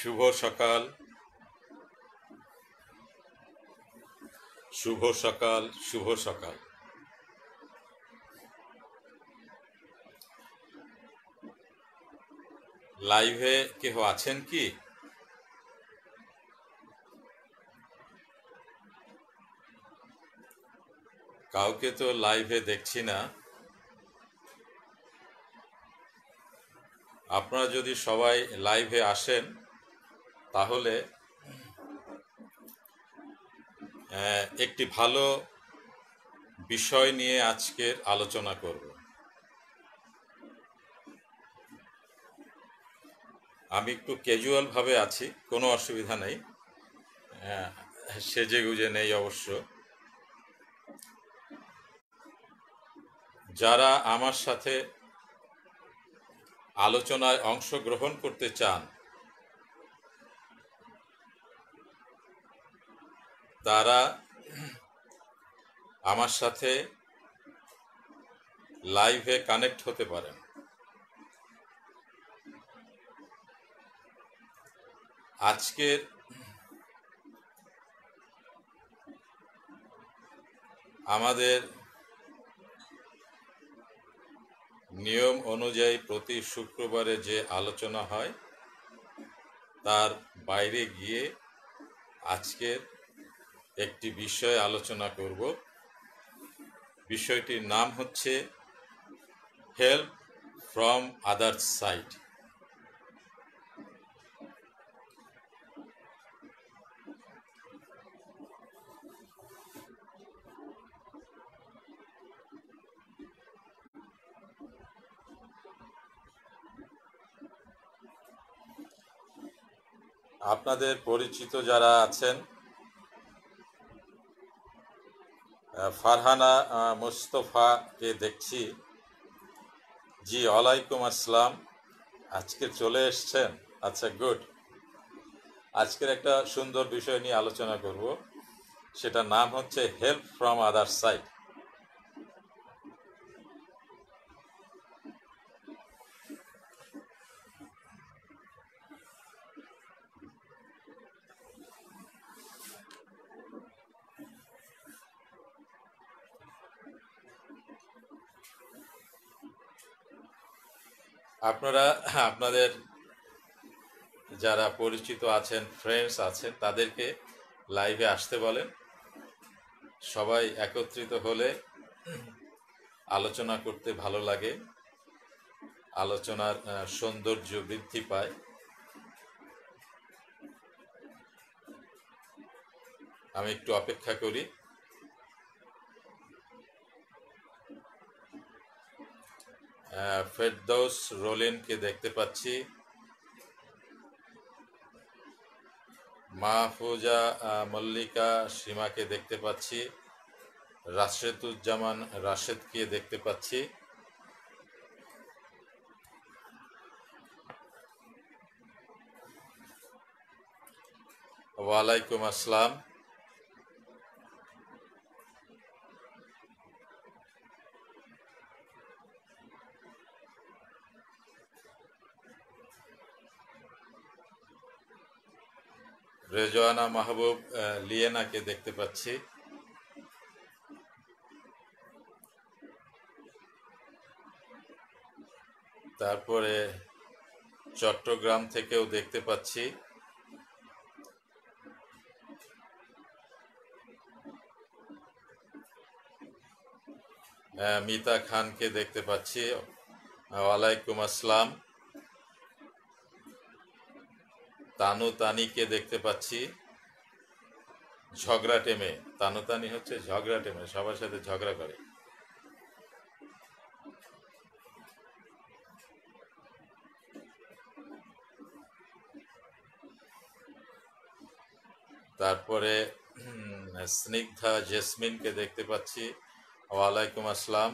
শুভ সকাল, শুভ সকাল, শুভ সকাল। লাইভে কেহ আছেন কি? কাউকে তো লাইভে দেখছি না। আপনারা যদি সবাই লাইভে আসেন তাহলে একটি ভালো বিষয় নিয়ে আজকের আলোচনা করব। আমি একটু ক্যাজুয়াল ভাবে আছি, কোনো অসুবিধা নেই, সেজে গুজে নেই অবশ্য। যারা আমার সাথে আলোচনায় অংশগ্রহণ করতে চান তারা আমার সাথে লাইভে কানেক্ট হতে পারেন। আজকের আমাদের নিয়ম অনুযায়ী প্রতি শুক্রবারে যে আলোচনা হয় তার বাইরে গিয়ে আজকের একটি বিষয়ে আলোচনা করব। বিষয়টির নাম হচ্ছে হেল্প ফ্রম আদার সাইড। আপনাদের পরিচিত যারা আছেন, ফারহানা মুস্তফাকে দেখছি। জি, ওয়ালাইকুম আসসালাম। আজকে চলে এসছেন? আচ্ছা, গুড। আজকের একটা সুন্দর বিষয় নিয়ে আলোচনা করব, সেটার নাম হচ্ছে হেল্প ফ্রম আদার সাইড। আপনারা আপনাদের যারা পরিচিত আছেন, ফ্রেন্ডস আছেন, তাদেরকে লাইভে আসতে বলেন। সবাই একত্রিত হলে আলোচনা করতে ভালো লাগে, আলোচনার সৌন্দর্য বৃদ্ধি পায়। আমি একটু অপেক্ষা করি। ফেরদৌস রোলিনকে দেখতে পাচ্ছি, মাহফুজা মল্লিকা সীমাকে দেখতে পাচ্ছি, রাশেদুজ্জামান রাশেদকে দেখতে পাচ্ছি। ওয়ালাইকুম আসসালাম। রেজওয়ানা মাহবুব লিয়েনাকে দেখতে পাচ্ছি। তারপরে চট্টগ্রাম থেকেও দেখতে পাচ্ছি। মিতা খানকে দেখতে পাচ্ছি। ওয়ালাইকুম আসসালাম। তানু তানিকে দেখতে পাচ্ছি। ঝগড়া টেমে, তানু তানি হচ্ছে ঝগড়া টেমে, সবার সাথে ঝগড়া করে। তারপরে স্নিগ্ধা জেসমিনকে দেখতে পাচ্ছি। ওয়ালাইকুম আসসালাম।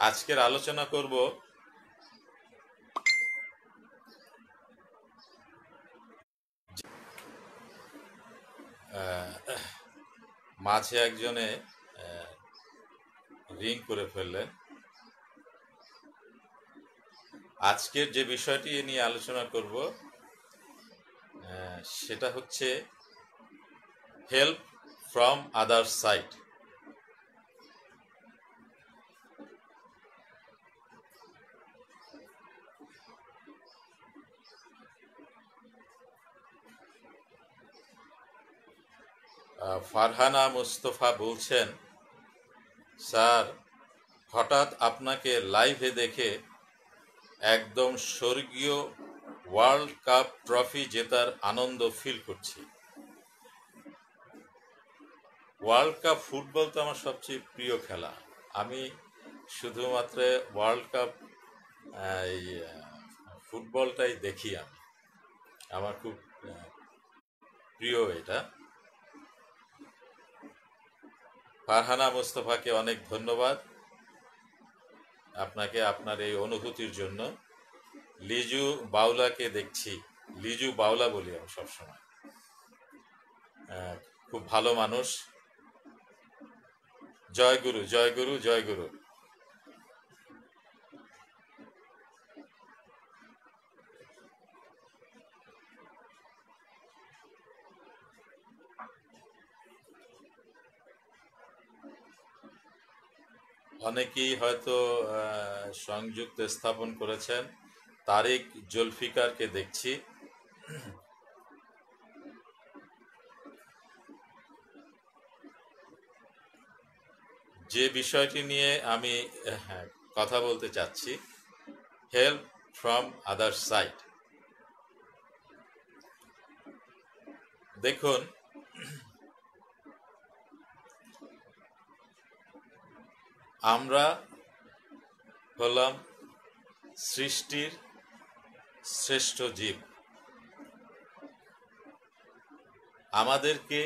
আজকের আলোচনা করব মাঝে একজনে রিং করে ফেললেন। আজকের যে বিষয়টি নিয়ে আলোচনা করব সেটা হচ্ছে help from other side. Farhana Mustafa বলছেন, স্যার হঠাৎ আপনাকে লাইভে দেখে একদম স্বর্গীয় ওয়ার্ল্ড কাপ ট্রফি জেতার আনন্দ ফিল করছি। ওয়ার্ল্ড কাপ ফুটবল তো আমার সবচেয়ে প্রিয় খেলা। আমি শুধুমাত্র ওয়ার্ল্ড কাপ এই ফুটবলটাই দেখি। আমার খুব প্রিয় এটা। ফারহানা মুস্তফাকে অনেক ধন্যবাদ আপনাকে আপনার এই অনুভূতির জন্য। লিজু বাউলাকে দেখছি, লিজু বাউলা বলি আমি সবসময়, খুব ভালো মানুষ। জয় গুরু, জয় গুরু, জয় গুরু। অনেকেই হয়তো সংযুক্ত স্থাপন করেছেন। তারিক জুলফিকারকে দেখছি। যে বিষয়টি নিয়ে আমি কথা বলতে চাচ্ছি, হেল্প ফ্রম আদার সাইড। দেখুন, আমরা হলাম সৃষ্টির শ্রেষ্ঠ জীব। আমাদেরকে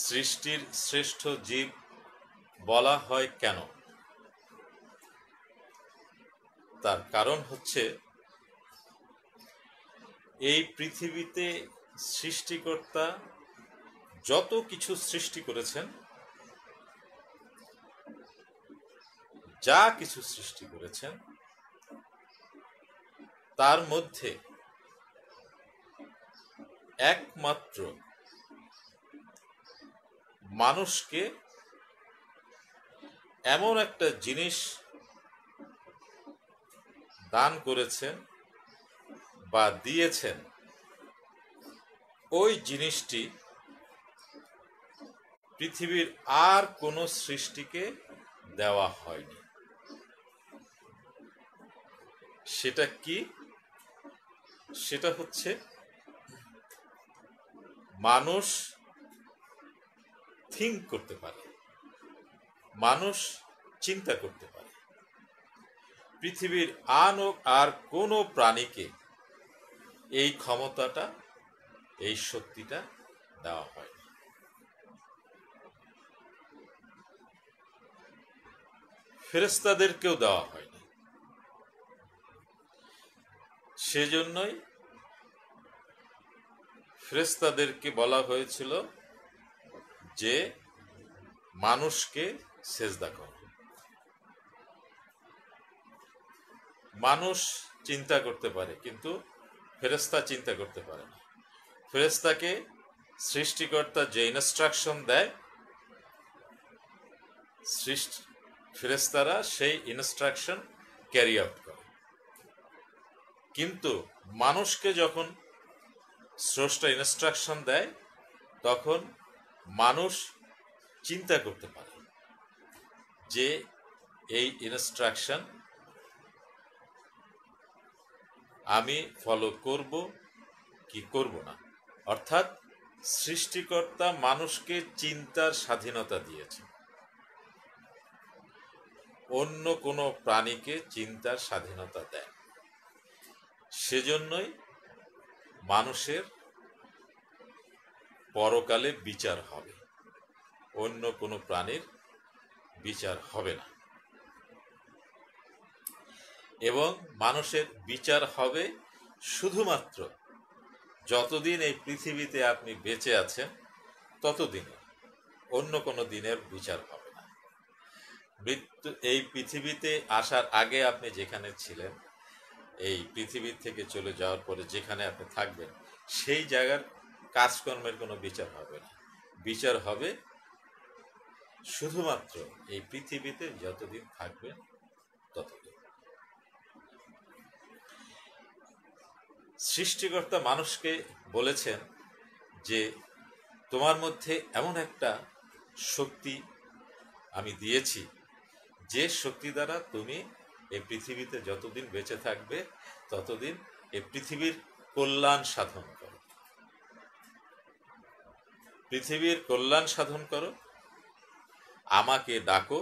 সৃষ্টির শ্রেষ্ঠ জীব বলা হয় কেন? তার কারণ হচ্ছে, এই পৃথিবীতে সৃষ্টিকর্তা যত কিছু সৃষ্টি করেছেন, যা কিছু সৃষ্টি করেছেন, তার মধ্যে একমাত্র মানুষকে এমন একটা জিনিস দান করেছেন বা দিয়েছেন, ওই জিনিসটি পৃথিবীর আর কোনো সৃষ্টিকে দেওয়া হয়নি। সেটা কি? সেটা হচ্ছে মানুষ থিঙ্ক করতে পারে, মানুষ চিন্তা করতে পারে। পৃথিবীর আর কোনো প্রাণীকে এই ক্ষমতাটা, এই শক্তিটা দেওয়া হয়। ফেরেশতাদেরকেও দেওয়া হয়নি। সেজন্যই ফেরেশতাদেরকে বলা হয়েছিল যে মানুষকে সেজদা করো। মানুষ চিন্তা করতে পারে, কিন্তু ফেরেশতা চিন্তা করতে পারে না। ফেরেশতাকে সৃষ্টিকর্তা যে ইনস্ট্রাকশন দেয়, ফেরেশতারা সেই ইনস্ট্রাকশন ক্যারি আউট করে। কিন্তু মানুষকে যখন স্রষ্টা ইনস্ট্রাকশন দেয়, তখন মানুষ চিন্তা করতে পারে যে এই ইনস্ট্রাকশন আমি ফলো করব কি করব না। অর্থাৎ সৃষ্টিকর্তা মানুষকে চিন্তার স্বাধীনতা দিয়েছে, অন্য কোনো প্রাণীকে চিন্তার স্বাধীনতা দেয়। সেজন্যই মানুষের পরকালে বিচার হবে, অন্য কোনো প্রাণীর বিচার হবে না। এবং মানুষের বিচার হবে শুধুমাত্র যতদিন এই পৃথিবীতে আপনি বেঁচে আছেন ততদিন। অন্য কোনো দিনের বিচার হবে না। মৃত্যু, এই পৃথিবীতে আসার আগে আপনি যেখানে ছিলেন, এই পৃথিবী থেকে চলে যাওয়ার পরে যেখানে আপনি থাকবেন, সেই জায়গার কাজকর্মের কোনো বিচার হবে না। বিচার হবে শুধুমাত্র এই পৃথিবীতে যতদিন থাকবেন ততদিন। সৃষ্টিকর্তা মানুষকে বলেছেন যে তোমার মধ্যে এমন একটা শক্তি আমি দিয়েছি, যে শক্তি দ্বারা তুমি এই পৃথিবীতে যতদিন বেঁচে থাকবে ততদিন এই পৃথিবীর কল্যাণ সাধন করো, পৃথিবীর কল্যাণ সাধন করো, আমাকে ডাকো।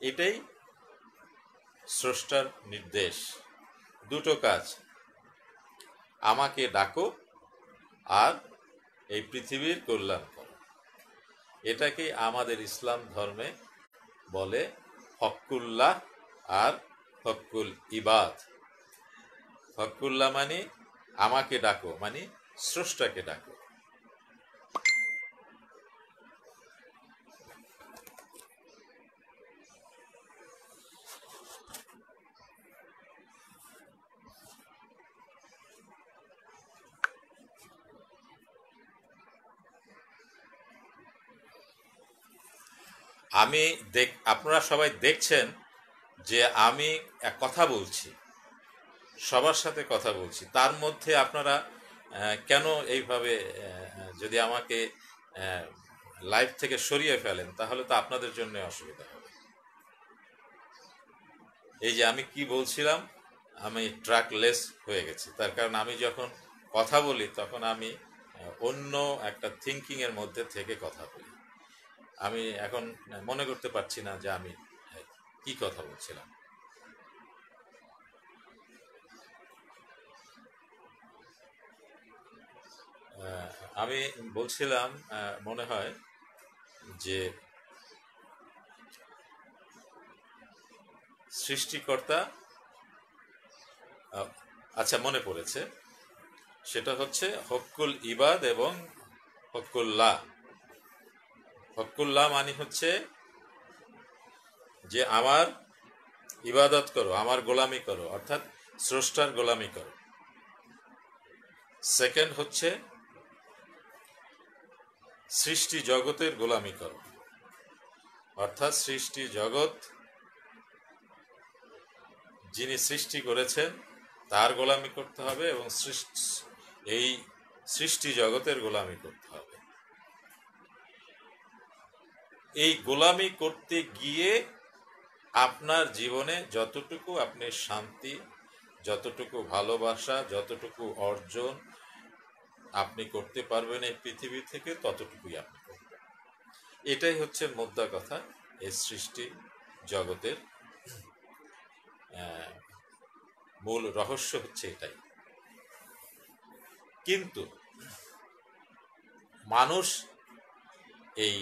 এটাই স্রষ্টার নির্দেশ। দুটো কাজ, আমাকে ডাকো আর এই পৃথিবীর কল্যাণ করো। এটাকে আমাদের ইসলাম ধর্মে বলে হক্কুল্লাহ আর হক্কুল ইবাদ। হক্কুল্লাহ মানে আমাকে ডাকো, মানে স্রষ্টাকে ডাকো। আপনারা সবাই দেখছেন যে আমি এক কথা বলছি, সবার সাথে কথা বলছি, তার মধ্যে আপনারা কেন এইভাবে যদি আমাকে লাইভ থেকে সরিয়ে ফেলেন তাহলে তো আপনাদের জন্য অসুবিধা হবে। এই যে আমি কি বলছিলাম, আমি ট্র্যাকলেস হয়ে গেছি, তার কারণ আমি যখন কথা বলি তখন আমি অন্য একটা থিঙ্কিংয়ের মধ্যে থেকে কথা বলি। আমি এখন মনে করতে পারছি না যে আমি কি কথা বলছিলাম। আমি বলছিলাম মনে হয় যে সৃষ্টিকর্তা, আচ্ছা মনে পড়েছে, সেটা হচ্ছে হক্কুল ইবাদ এবং হক্কুল্লাহ। হক্কুল্লাহ মানে হচ্ছে যে আমার ইবাদত করো, আমার গোলামি করো, অর্থাৎ স্রষ্টার গোলামি করো। সেকেন্ড হচ্ছে সৃষ্টি জগতের গোলামি করো, অর্থাৎ সৃষ্টি জগৎ যিনি সৃষ্টি করেছেন তার গোলামি করতে হবে এবং এই সৃষ্টি জগতের গোলামি করতে হবে। এই গোলামি করতে গিয়ে আপনার জীবনে যতটুকু আপনি শান্তি, যতটুকু ভালোবাসা, যতটুকু অর্জন আপনি করতে পারবেন এই পৃথিবী থেকে, ততটুকুই আপনি করবেন। এটাই হচ্ছে মোদ্দা কথা, এই সৃষ্টি জগতের মূল রহস্য হচ্ছে এটাই। কিন্তু মানুষ এই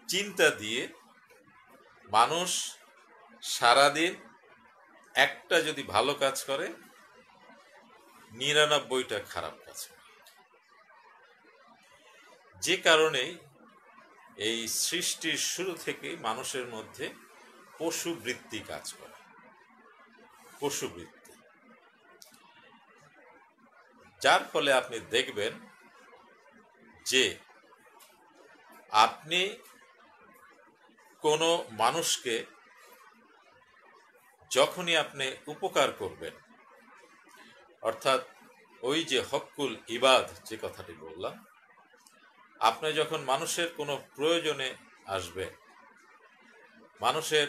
চিন্তা দিয়ে, মানুষ সারাদিন একটা যদি ভালো কাজ করে 99টা খারাপ কাজ করে, যে কারণেই এই সৃষ্টির শুরু থেকে মানুষের মধ্যে পশুবৃত্তি কাজ করে। পশুবৃত্তি, যার ফলে আপনি দেখবেন যে আপনি কোনো মানুষকে যখনই আপনি উপকার করবেন, অর্থাৎ ওই যে হক্কুল ইবাদ যে কথাটি বললাম, আপনি যখন মানুষের কোনো প্রয়োজনে আসবেন, মানুষের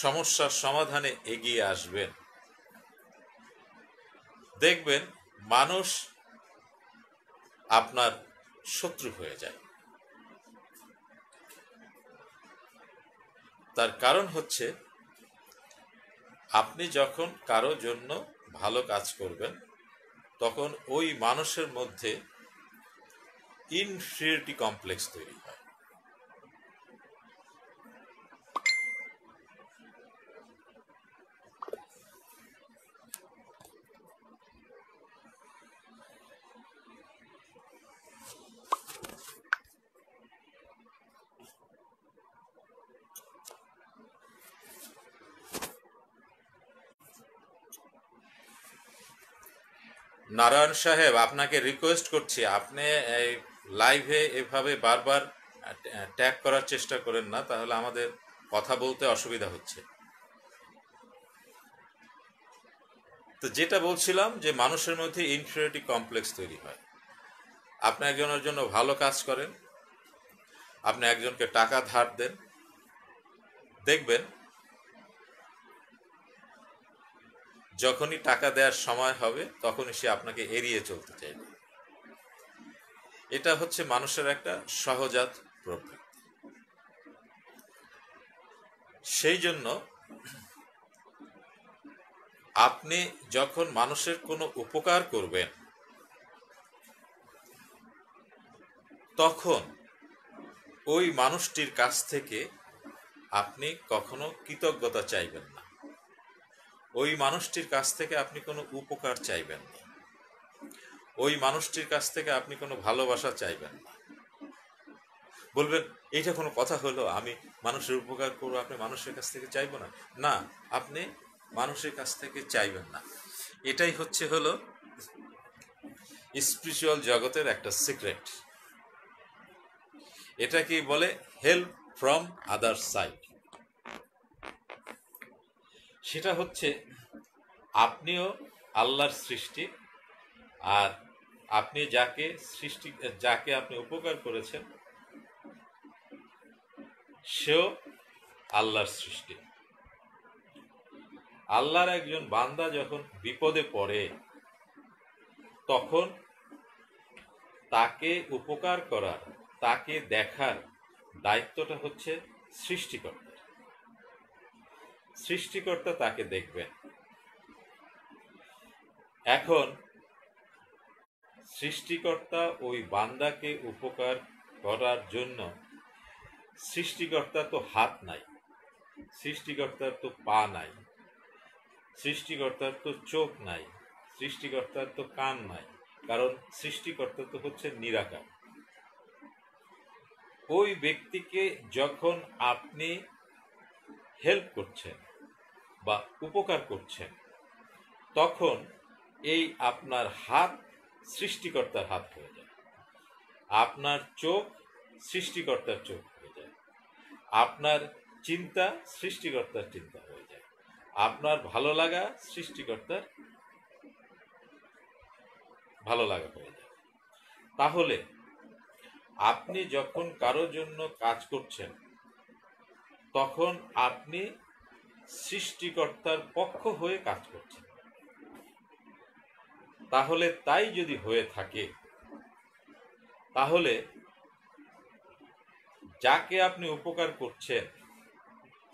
সমস্যার সমাধানে এগিয়ে আসবেন, দেখবেন মানুষ আপনার শত্রু হয়ে যায়। তার কারণ হচ্ছে আপনি যখন কারো জন্য ভালো কাজ করবেন তখন ওই মানুষের মধ্যে ইনফিরিয়রিটি কমপ্লেক্স তৈরি হয়। নারায়ণ সাহেব, আপনাকে রিকোয়েস্ট করছি, আপনি এই লাইভে এভাবে বারবার ট্যাগ করার চেষ্টা করেন না, তাহলে আমাদের কথা বলতে অসুবিধা হচ্ছে। তো যেটা বলছিলাম যে মানুষের মধ্যে ইনফিরিয়রিটি কমপ্লেক্স তৈরি হয়। আপনি একজনের জন্য ভালো কাজ করেন, আপনি একজনকে টাকা ধার দেন, দেখবেন যখনই টাকা দেওয়ার সময় হবে তখনই সে আপনাকে এড়িয়ে চলতে চাইবে। এটা হচ্ছে মানুষের একটা সহজাত প্রবৃত্তি। সেই জন্য আপনি যখন মানুষের কোনো উপকার করবেন তখন ওই মানুষটির কাছ থেকে আপনি কখনো কৃতজ্ঞতা চাইবেন না, ওই মানুষটির কাছ থেকে আপনি কোনো উপকার চাইবেন না, ওই মানুষটির কাছ থেকে আপনি কোনো ভালোবাসা চাইবেন না। বলবেন এইটা কোনো কথা হলো, আমি মানুষের উপকার করবো, আপনি মানুষের কাছ থেকে চাইবো না? না, আপনি মানুষের কাছ থেকে চাইবেন না। এটাই হলো স্পিরিচুয়াল জগতের একটা সিক্রেট। এটাকে বলে হেল্প ফ্রম আদার সাইড। সেটা হচ্ছে আপনিও আল্লাহর সৃষ্টি, আর আপনি যাকে আপনি উপকার করেছেন সেও আল্লাহর সৃষ্টি। আল্লাহর একজন বান্দা যখন বিপদে পড়ে তখন তাকে উপকার করার, তাকে দেখার দায়িত্বটা হচ্ছে সৃষ্টিকর্তার। সৃষ্টিকর্তা তাকে দেখবেন। এখন সৃষ্টিকর্তা ওই বান্দাকে উপকার করার জন্য সৃষ্টিকর্তার তো হাত নাই, সৃষ্টিকর্তার তো পা নাই, সৃষ্টিকর্তার তো চোখ নাই, সৃষ্টিকর্তার তো কান নাই, কারণ সৃষ্টিকর্তা তো হচ্ছে নিরাকার। ওই ব্যক্তিকে যখন আপনি হেল্প করছেন বা উপকার করছেন তখন এই আপনার হাত সৃষ্টিকর্তার হাত হয়ে যায়, আপনার চোখ সৃষ্টিকর্তার চোখ হয়ে যায়, আপনার চিন্তা সৃষ্টিকর্তার চিন্তা হয়ে যায়, আপনার ভালো লাগা সৃষ্টিকর্তার ভালো লাগা হয়ে যায়। তাহলে আপনি যখন কারোর জন্য কাজ করছেন তখন আপনি সৃষ্টিকর্তার পক্ষ হয়ে কাজ করছেন। তাহলে তাই যদি হয়ে থাকে তাহলে যাকে আপনি উপকার করছেন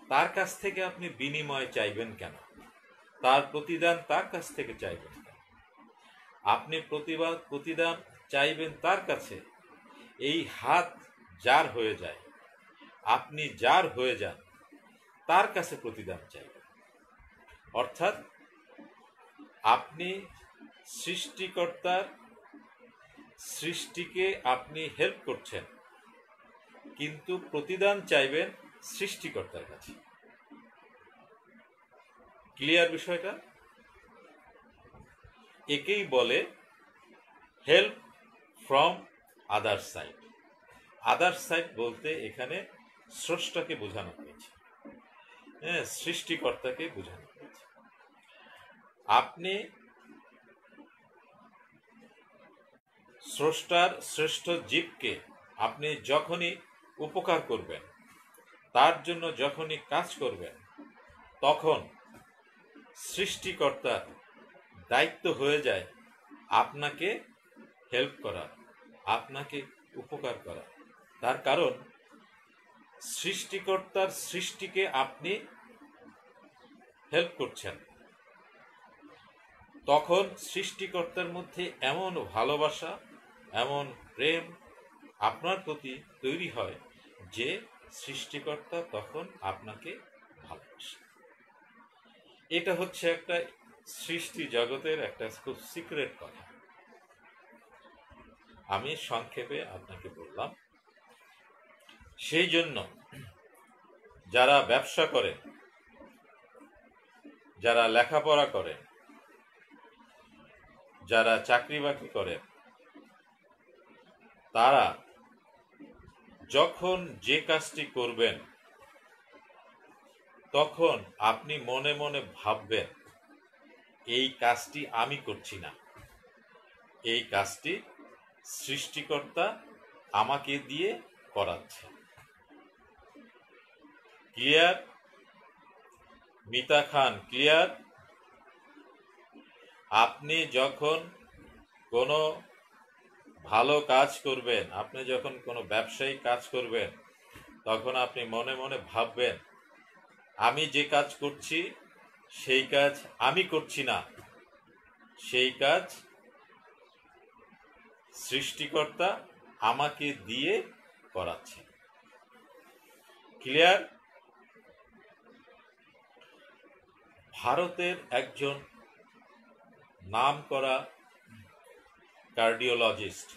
তার কাছ থেকে আপনি বিনিময় চাইবেন কেন? তার প্রতিদান তার কাছ থেকে চাইবেন কেন? আপনি প্রতিদান চাইবেন তার কাছে। এই হাত যার হয়ে যায়, আপনি যার হয়ে যান, তার কাছে প্রতিদান চাইবেন। অর্থাৎ আপনি সৃষ্টিকর্তার সৃষ্টিকে আপনি হেল্প করছেন, কিন্তু প্রতিদান চাইবেন সৃষ্টিকর্তার কাছে। ক্লিয়ার বিষয়টা? একেই বলে help from other side. Other side বলতে এখানে স্রষ্টাকে বোঝানো হয়েছে, হ্যাঁ, সৃষ্টিকর্তাকে বোঝানো হয়েছে। আপনি স্রষ্টার শ্রেষ্ঠ জীবকে আপনি যখনই উপকার করবেন, তার জন্য যখনই কাজ করবেন, তখন সৃষ্টিকর্তার দায়িত্ব হয়ে যায় আপনাকে হেল্প করা, আপনাকে উপকার করা। তার কারণ সৃষ্টিকর্তার সৃষ্টিকে আপনি হেল্প করছেন, তখন সৃষ্টিকর্তার মধ্যে এমন ভালোবাসা, এমন প্রেম আপনার প্রতি তৈরি হয় যে সৃষ্টিকর্তা তখন আপনাকে ভালোবাসে। এটা হচ্ছে একটা সৃষ্টি জগতের একটা খুব সিক্রেট কথা, আমি সংক্ষেপে আপনাকে বললাম। সেই জন্য যারা ব্যবসা করেন, যারা লেখাপড়া করেন, যারা চাকরি বাকরি করেন তারা যখন যে কাজটি করবেন তখন আপনি মনে মনে ভাববেন এই কাজটি আমি করছি না, এই কাজটি সৃষ্টিকর্তা আমাকে দিয়ে করাচ্ছে। ক্লিয়ার? মিতা খান ক্লিয়ার? আপনি যখন কোনো ভালো কাজ করবেন, আপনি যখন কোনো ব্যবসায়িক কাজ করবেন, তখন আপনি মনে মনে ভাববেন আমি যে কাজ করছি সেই কাজ আমি করছি না, সেই কাজ সৃষ্টিকর্তা আমাকে দিয়ে করাচ্ছে। ক্লিয়ার? ভারতের একজন নামকরা কার্ডিওলজিস্ট,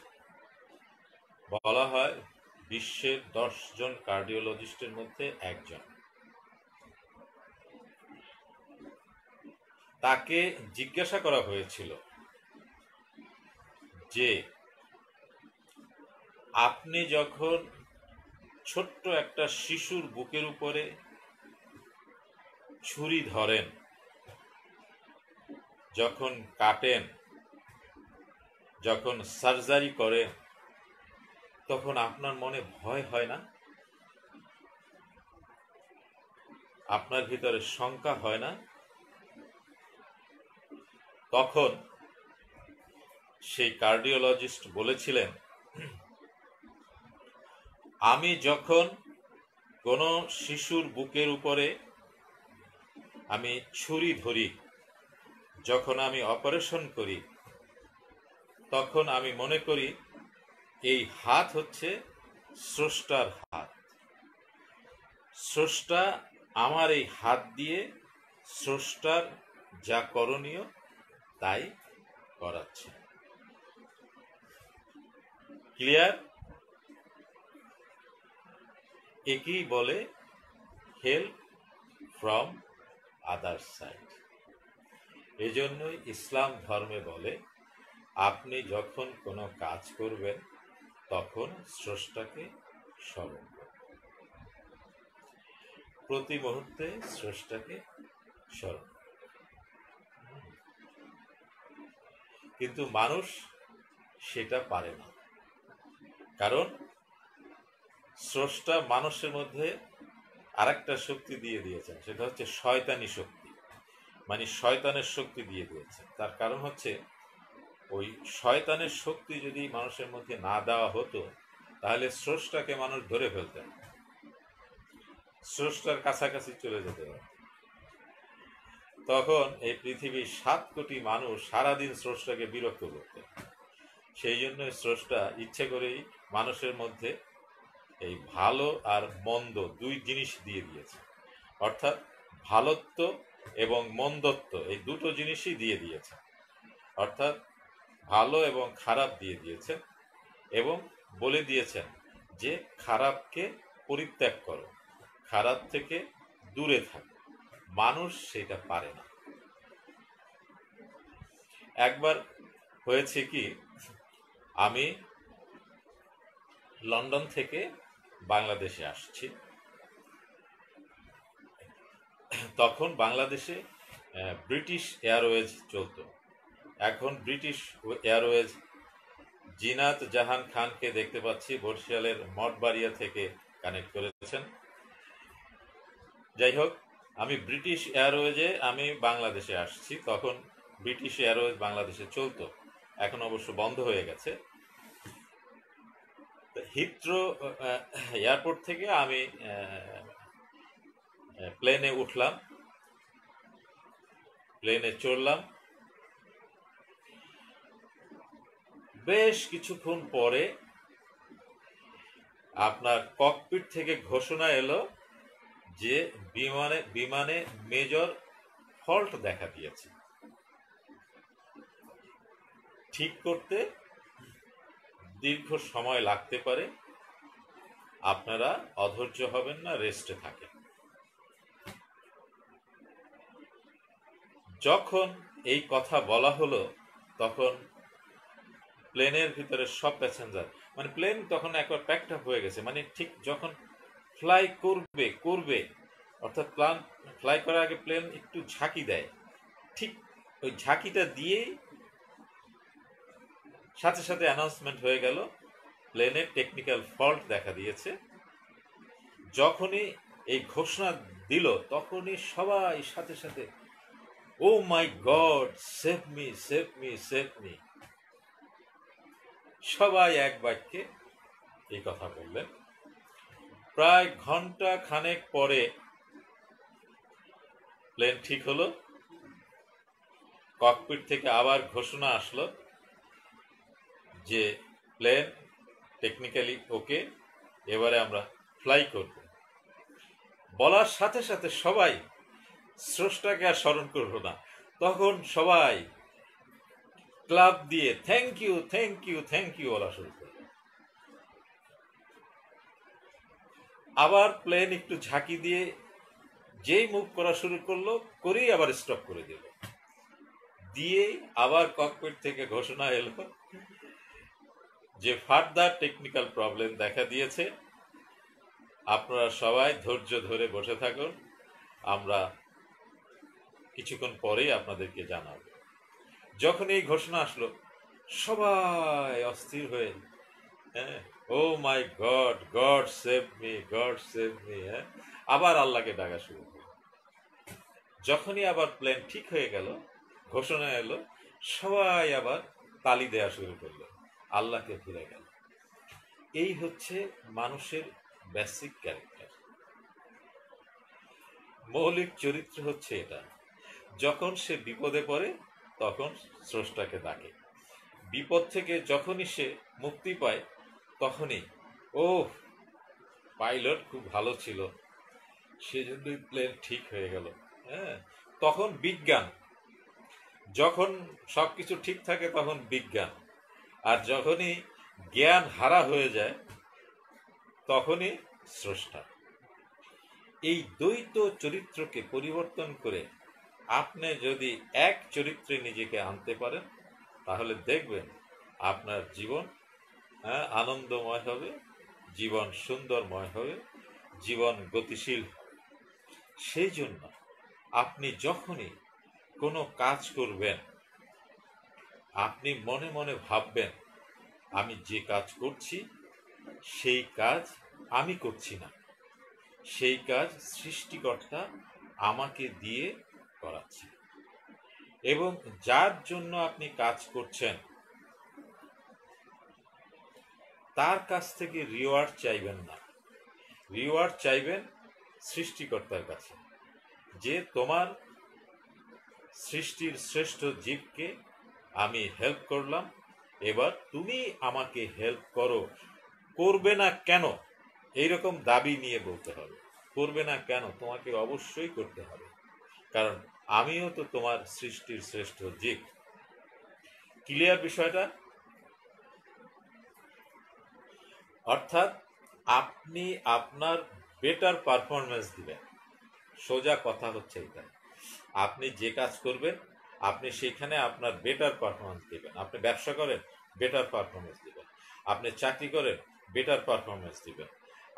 বলা হয় বিশ্বের 10 জন কার্ডিওলজিস্টের মধ্যে একজন, তাকে জিজ্ঞাসা করা হয়েছিল যে আপনি যখন ছোট্ট একটা শিশুর বুকের উপরে ছুরি ধরেন, যখন কাটেন, যখন সার্জারি করেন, তখন আপনার মনে ভয় হয় না? আপনার ভিতরে শঙ্কা হয় না? তখন সেই কার্ডিওলজিস্ট বলেছিলেন, আমি যখন কোনো শিশুর বুকের উপরে আমি ছুরি ধরি, যখন আমি অপারেশন করি, তখন আমি মনে করি এই হাত হচ্ছে স্রষ্টার হাত। স্রষ্টা আমার এই হাত দিয়ে স্রষ্টার যা করণীয় তাই করাচ্ছে। ক্লিয়ার? একেই বলে হেল্প ফ্রম আদার সাইড। এজন্যই ইসলাম ধর্মে বলে আপনি যখন কোনো কাজ করবেন তখন স্রষ্টাকে স্মরণ করবেন, প্রতি মুহূর্তে স্রষ্টাকে স্মরণ। কিন্তু মানুষ সেটা পারে না, কারণ স্রষ্টা মানুষের মধ্যে আরেকটা শক্তি দিয়ে দিয়েছেন, সেটা হচ্ছে শয়তানি শক্তি, মানে শয়তানের শক্তি দিয়ে দিয়েছেন। তার কারণ হচ্ছে ওই শয়তানের শক্তি যদি মানুষের মধ্যে না দেওয়া হতো তাহলে স্রষ্টাকে মানুষ ধরে ফেলতেন, স্রষ্টার কাছাকাছি চলে যেতে পারত। তখন এই পৃথিবীর 7 কোটি মানুষ সারাদিন স্রষ্টাকে বিরক্ত করতেন। সেই জন্য স্রষ্টা ইচ্ছে করেই মানুষের মধ্যে এই ভালো আর মন্দ দুই জিনিস দিয়ে দিয়েছে, অর্থাৎ ভালোত্ব এবং মন্দত্ব এই দুটো জিনিসই দিয়ে দিয়েছে, অর্থাৎ ভালো এবং খারাপ দিয়ে দিয়েছেন, এবং বলে দিয়েছেন যে খারাপকে পরিত্যাগ করো, খারাপ থেকে দূরে থাকো। মানুষ সেটা পারে না। একবার হয়েছে কি, আমি লন্ডন থেকে বাংলাদেশে আসছি, তখন বাংলাদেশে ব্রিটিশ এয়ারওয়েজ চলতো। এখন ব্রিটিশ এয়ারওয়েজ জিনাত জাহান খানকে দেখতে পাচ্ছি বরিশালের মঠবাড়িয়া থেকে কানেক্ট করেছেন। যাই হোক, আমি ব্রিটিশ এয়ারওয়েজে আমি বাংলাদেশে আসছি, তখন ব্রিটিশ এয়ারওয়েজ বাংলাদেশে চলতো, এখন অবশ্য বন্ধ হয়ে গেছে। হিথ্রো এয়ারপোর্ট থেকে আমি প্লেনে উঠলাম, প্লেনে চড়লাম। বেশ কিছুক্ষণ পরে আপনার ককপিট থেকে ঘোষণা এলো যে বিমানে মেজর ফল্ট দেখা দিয়েছে, ঠিক করতে দীর্ঘ সময় লাগতে পারে, আপনারা অধৈর্য হবেন না, রেস্টে থাকেন। যখন এই কথা বলা হলো তখন প্লেনের ভিতরে সব প্যাসেঞ্জার, মানে প্লেন তখন একবার প্যাকড আপ হয়ে গেছে, মানে ঠিক যখন ফ্লাই করবে অর্থাৎ প্ল্যান ফ্লাই করার আগে প্লেন একটু ঝাঁকি দেয়, ঠিক ওই ঝাঁকিটা দিয়েই সাথে সাথে অ্যানাউন্সমেন্ট হয়ে গেল প্লেনের টেকনিক্যাল ফল্ট দেখা দিয়েছে। যখনই এই ঘোষণা দিল তখনই সবাই সাথে সাথে oh my God, save me, save me, save me, সবাই এক বাক্যে এই কথা বললেন। প্রায় ঘন্টা খানেক পরে প্লেন ঠিক হলো, ককপিট থেকে আবার ঘোষণা আসলো যে প্লেন টেকনিক্যালি ওকে, এবারে আমরা ফ্লাই করব। বলার সাথে সাথে সবাই স্রষ্টাকে আর স্মরণ করবো না, তখন সবাই ক্লাব দিয়ে thank you, thank you, thank you বলা শুরু করল। আবার প্লেন একটু ঝাঁকি দিয়ে যেই মুভ করা শুরু করলো, করেই আবার স্টপ করে দিল, দিয়ে আবার ককপিট থেকে ঘোষণা এলো যে ফার্দার টেকনিক্যাল প্রবলেম দেখা দিয়েছে, আপনারা সবাই ধৈর্য ধরে বসে থাকুন, আমরা কিছুক্ষণ পরেই আপনাদেরকে জানাবো। যখন এই ঘোষণা আসলো সবাই অস্থির হয়ে, হ্যাঁ, oh my God, God save me, God save me, হ্যাঁ, আবার আল্লাহকে ডাকা শুরু করলো। যখনই আবার প্লেন ঠিক হয়ে গেল, ঘোষণা এলো, সবাই আবার তালি দেওয়া শুরু করলো, আল্লাহকে ভুলে গেল। এই হচ্ছে মানুষের বেসিক ক্যারেক্টার, মৌলিক চরিত্র হচ্ছে এটা। যখন সে বিপদে পড়ে তখন স্রষ্টাকে ডাকে, বিপদ থেকে যখনই সে মুক্তি পায় তখনই ও পাইলট খুব ভালো ছিল, সেজন্যই প্লেন ঠিক হয়ে গেল, হ্যাঁ, তখন বিজ্ঞান। যখন সবকিছু ঠিক থাকে তখন বিজ্ঞান, আর যখনই জ্ঞান হারা হয়ে যায় তখনই স্রষ্টা। এই দ্বৈত চরিত্রকে পরিবর্তন করে আপনি যদি এক চরিত্রে নিজেকে আনতে পারেন তাহলে দেখবেন আপনার জীবন আনন্দময় হবে, জীবন সুন্দরময় হবে, জীবন গতিশীল হবে। সেই জন্য আপনি যখনই কোনো কাজ করবেন আপনি মনে মনে ভাববেন, আমি যে কাজ করছি সেই কাজ আমি করছি না, সেই কাজ সৃষ্টিকর্তা আমাকে দিয়ে করাচ্ছে, এবং যার জন্য আপনি কাজ করছেন তার কাছ থেকে রিওয়ার্ড চাইবেন না, রিওয়ার্ড চাইবেন সৃষ্টিকর্তার কাছে, যে তোমার সৃষ্টির শ্রেষ্ঠ জীবকে আমি হেল্প করলাম, এবার তুমি আমাকে হেল্প করো। করবে না কেন এইরকম দাবি নিয়ে বলতে হবে, করবে না কেন, তোমাকে অবশ্যই করতে হবে, কারণ আমিও তো তোমার সৃষ্টির শ্রেষ্ঠ জীব। ক্লিয়ার বিষয়টা? অর্থাৎ আপনি আপনার বেটার পারফরমেন্স দিবেন, সোজা কথা হচ্ছে এটা। আপনি যে কাজ করবেন আপনি সেখানে আপনার বেটার পারফরমেন্স দিবেন। আপনি ব্যবসা করেন, বেটার পারফরমেন্স দিবেন। আপনি চাকরি করেন, বেটার পারফরমেন্স দিবেন।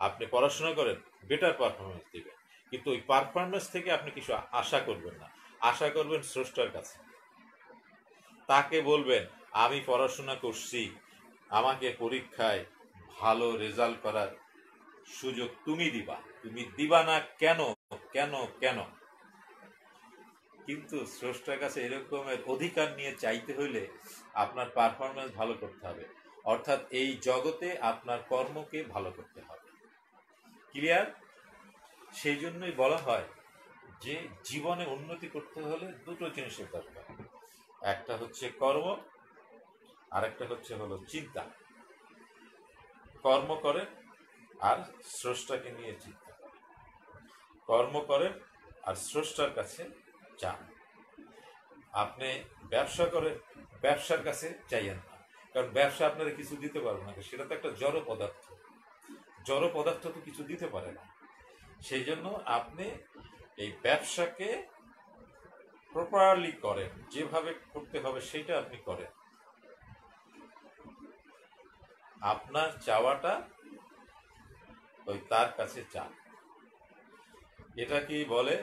আপনি পড়াশোনা করেন, বেটার পারফরমেন্স দিবেন। কিন্তু ওই পারফরমেন্স থেকে আপনি কিছু আশা করবেন না, আশা করবেন স্রষ্টার কাছে। তাকে বলবেন আমি পড়াশোনা করছি, আমাকে পরীক্ষায় ভালো রেজাল্ট করার সুযোগ তুমি দিবা, তুমি দিবা না কেন, কেন, কেন? কিন্তু স্রষ্টার কাছে এরকমের অধিকার নিয়ে চাইতে হইলে আপনার পারফরমেন্স ভালো করতে হবে, অর্থাৎ এই জগতে আপনার কর্মকে ভালো করতে হবে। ক্লিয়ার? সেই জন্যই বলা হয় যে জীবনে উন্নতি করতে হলে দুটো জিনিসের দরকার, একটা হচ্ছে কর্ম, আর একটা হলো চিন্তা। কর্ম করেন আর স্রষ্টাকে নিয়ে চিন্তা করেন, কর্ম করেন আর স্রষ্টার কাছে চান। আপনি ব্যবসা করেন, ব্যবসার কাছে চাইয়েন না, কারণ ব্যবসা আপনারা কিছু দিতে পারবে না, সেটা তো একটা জড় পদার্থ, জড় পদার্থ তো কিছু দিতে পারে না। সেই জন্য আপনি এই ব্যবসাকে প্রপারলি করেন, যেভাবে করতে হবে সেটা আপনি করেন। আপনার চাওয়াটা ওই তার কাছে চান। এটা কি বলে?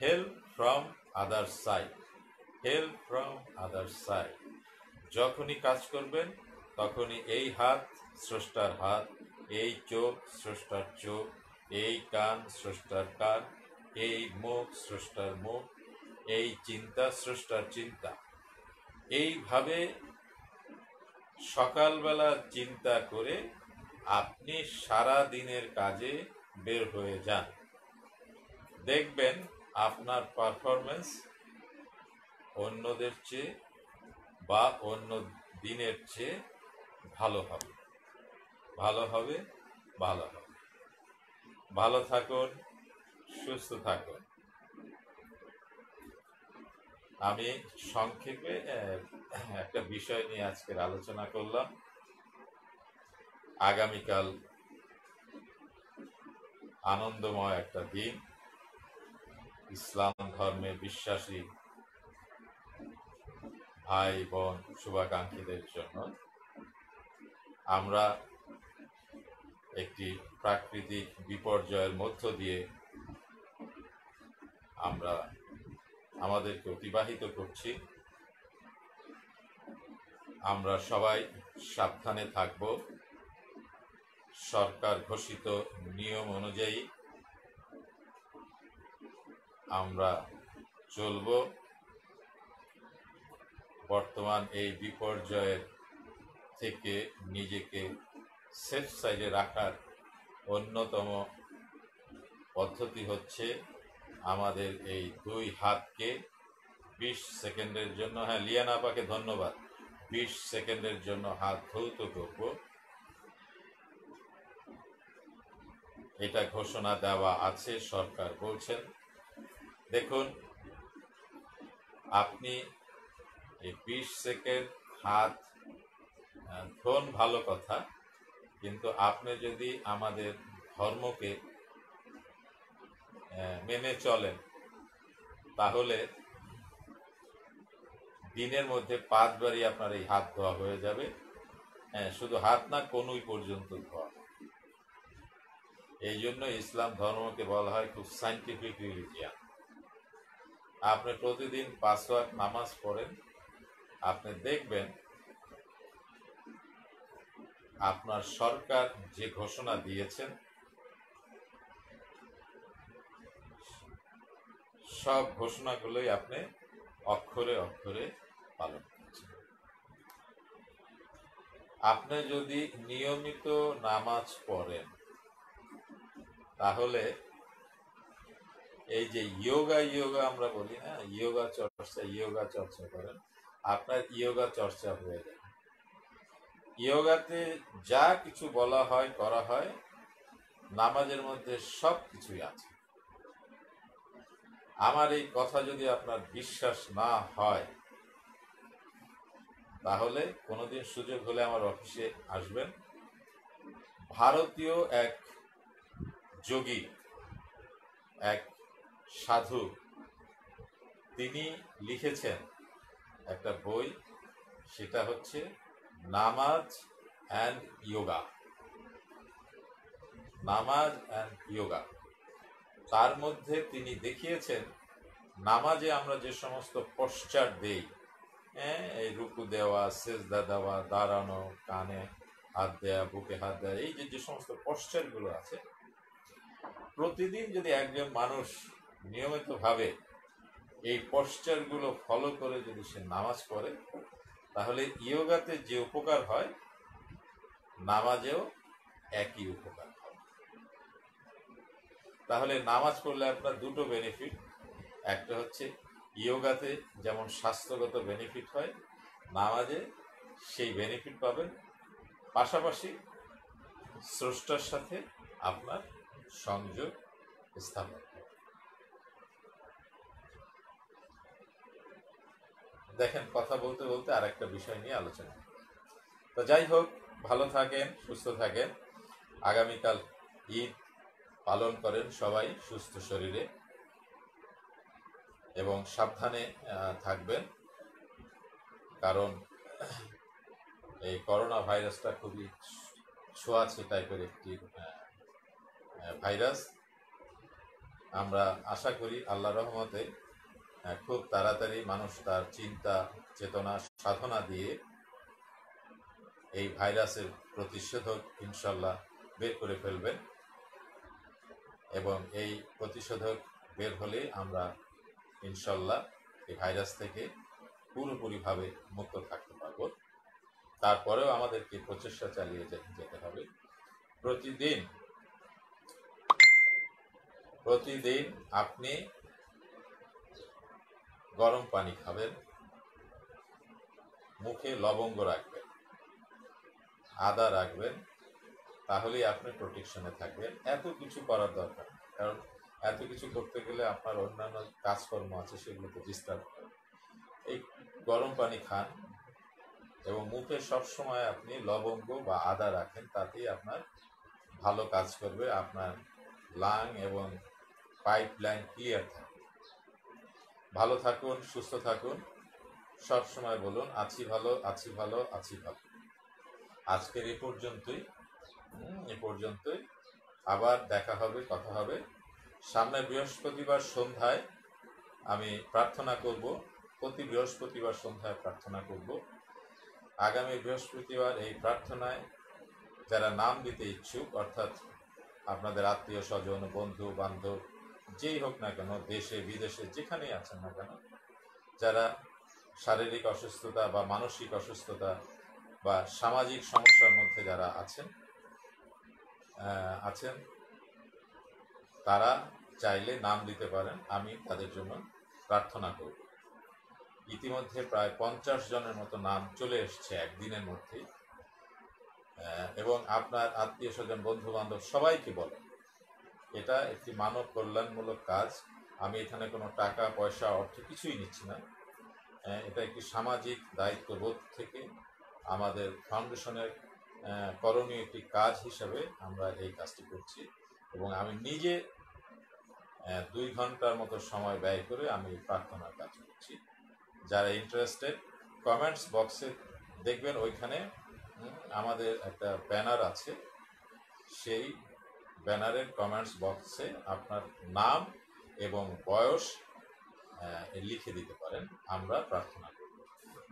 Help from other side. Help from other side. যখনই কাজ করবেন তখনই এই হাত স্রষ্টার হাত, এই চোখ স্রষ্টার চোখ, এই কান স্রষ্টার কান, এই মুখ স্রষ্টার মুখ, এই চিন্তা স্রষ্টার চিন্তা। এইভাবে সকালবেলা চিন্তা করে আপনি সারা দিনের কাজে বের হয়ে যান, দেখবেন আপনার পারফরমেন্স অন্যদের চেয়ে বা অন্য দিনের চেয়ে ভালো হবে, ভালো হবে, ভালো হবে। ভালো থাকুন, সুস্থ থাকুন। আমি সংক্ষেপে একটা বিষয় নিয়ে আজকের আলোচনা করলাম। আগামীকাল আনন্দময় একটা দিন। ইসলাম ধর্মে বিশ্বাসী ভাই বোন শুভাকাঙ্ক্ষীদের জন্য আমরা একটি প্রাকৃতিক বিপর্যয়ের মধ্য দিয়ে আমরা আমাদেরকে অতিবাহিত করছি। আমরা সবাই সাবধানে থাকব, সরকার ঘোষিত নিয়ম অনুযায়ী আমরা চলব। বর্তমান এই বিপর্যয়ের থেকে নিজেকে সেফ সাইডে রাখার অন্যতম পদ্ধতি হচ্ছে আমাদের এই দুই হাতকে 20 সেকেন্ডের জন্য, হ্যাঁ লিয়ানা আপাকে ধন্যবাদ, 20 সেকেন্ডের জন্য হাত ধৌত করব। এটা ঘোষণা দেওয়া আছে, সরকার বলছেন। দেখুন, আপনি এই 20 সেকেন্ড হাত ধোন ভালো কথা, কিন্তু আপনি যদি আমাদের ধর্মকে মেনে চলেন তাহলে দিনের মধ্যে 5 বারই আপনার এই হাত ধোয়া হয়ে যাবে। হ্যাঁ, শুধু হাত না, কনুই পর্যন্ত ধোয়া। এই জন্য ইসলাম ধর্মকে বলা হয় খুব সাইন্টিফিক রিলিজিয়ান। আপনি প্রতিদিন 5 ওয়াক্ত নামাজ পড়েন, আপনি দেখবেন আপনার সরকার যে ঘোষণা দিয়েছেন সব ঘোষণাগুলোই আপনি অক্ষরে অক্ষরে পালন করছেন। আপনি যদি নিয়মিত নামাজ পড়েন তাহলে এই যে ইয়োগা আমরা বলি না, ইয়োগা চর্চা করেন, আপনার ইয়োগা চর্চা হয়ে যাবে। ইয়োগাতে যা কিছু বলা হয় করা হয় নামাজের মধ্যে সব কিছুই আছে। আমার এই কথা যদি আপনার বিশ্বাস না হয় তাহলে কোনোদিন সুযোগ হলে আমার অফিসে আসবেন। ভারতীয় এক যোগী, এক সাধু, তিনি লিখেছেন একটা বই, সেটা হচ্ছে নামাজ অ্যান্ড ইয়োগা। নামাজ অ্যান্ড ইয়োগা। তার মধ্যে তিনি দেখিয়েছেন নামাজে আমরা যে সমস্ত পশ্চার দেই, এই রুকু দেওয়া, সেজদা দেওয়া, দাঁড়ানো, কানে হাত দেয়া, বুকে হাত দেয়া, এই যে সমস্ত পশ্চারগুলো আছে, প্রতিদিন যদি একজন মানুষ নিয়মিতভাবে এই পশ্চারগুলো ফলো করে যদি সে নামাজ পড়ে তাহলে ইয়োগাতে যে উপকার হয় নামাজেও একই উপকার হয়। তাহলে নামাজ পড়লে আপনার দুটো বেনিফিট, একটা হচ্ছে ইয়োগাতে যেমন স্বাস্থ্যগত বেনিফিট হয়, নামাজে সেই বেনিফিট পাবেন, পাশাপাশি স্রষ্টার সাথে আপনার সংযোগ স্থাপন। দেখেন, কথা বলতে বলতে আর একটা বিষয় নিয়ে আলোচনা। তো যাই হোক, ভালো থাকেন, সুস্থ থাকেন। আগামীকাল ঈদ পালন করেন সবাই সুস্থ শরীরে। এবং সাবধানে থাকবেন, কারণ এই করোনা ভাইরাসটা খুবই ছোঁয়াচে টাইপের একটি ভাইরাস। আমরা আশা করি আল্লাহর রহমতে খুব তাড়াতাড়ি মানুষ তার চিন্তা চেতনা সাধনা দিয়ে এই ভাইরাসের প্রতিষেধক ইনশাল্লাহ বের করে ফেলবেন, এবং এই প্রতিষেধক বের হলে আমরা ইনশাল্লাহ এই ভাইরাস থেকে পুরোপুরিভাবে মুক্ত থাকতে পারব। তারপরেও আমাদেরকে প্রচেষ্টা চালিয়ে যেতে হবে। প্রতিদিন আপনি গরম পানি খাবেন, মুখে লবঙ্গ রাখবেন, আদা রাখবেন, তাহলেই আপনি প্রোটেকশনে থাকবেন। এত কিছু করার দরকার, কারণ এত কিছু করতে গেলে আপনার অন্যান্য কাজকর্ম আছে, সেগুলোতে ডিস্টার্ব করে। এই গরম পানি খান এবং মুখে সবসময় আপনি লবঙ্গ বা আদা রাখেন, তাতেই আপনার ভালো কাজ করবে, আপনার লাং এবং পাইপ লাইন ক্লিয়ার থাকবে। ভালো থাকুন, সুস্থ থাকুন, সবসময় বলুন আছি ভালো, আছি ভালো, আছি ভালো। আজকের এ পর্যন্তই। আবার দেখা হবে, কথা হবে। সামনে বৃহস্পতিবার সন্ধ্যায় আমি প্রার্থনা করব, প্রতি বৃহস্পতিবার সন্ধ্যায় প্রার্থনা করব। আগামী বৃহস্পতিবার এই প্রার্থনায় যারা নাম দিতে ইচ্ছুক, অর্থাৎ আপনাদের আত্মীয় স্বজন, বন্ধু বান্ধব, যেই হোক না কেন, দেশে বিদেশে যেখানেই আছেন না কেন, যারা শারীরিক অসুস্থতা বা মানসিক অসুস্থতা বা সামাজিক সমস্যার মধ্যে যারা আছেন তারা চাইলে নাম দিতে পারেন, আমি তাদের জন্য প্রার্থনা করব। ইতিমধ্যে প্রায় 50 জনের মতো নাম চলে এসছে একদিনের মধ্যেই, এবং আপনার আত্মীয় স্বজন, বন্ধু বান্ধব সবাইকে বলেন। এটা একটি মানব কল্যাণমূলক কাজ। আমি এখানে কোনো টাকা পয়সা অর্থ কিছুই নিচ্ছি না। এটা একটি সামাজিক দায়িত্ববোধ থেকে আমাদের ফাউন্ডেশনের করণীয় একটি কাজ হিসেবে আমরা এই কাজটি করছি, এবং আমি নিজে 2 ঘন্টার মতো সময় ব্যয় করে আমি প্রার্থনার কাজ করছি। যারা ইন্টারেস্টেড, কমেন্টস বক্সে দেখবেন, ওইখানে আমাদের একটা ব্যানার আছে, সেই ব্যানারের কমেন্টস বক্সে আপনার নাম এবং বয়স লিখে দিতে পারেন, আমরা প্রার্থনা করব।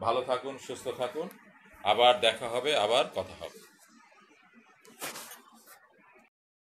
ভালো থাকুন, সুস্থ থাকুন, আবার দেখা হবে, আবার কথা হবে।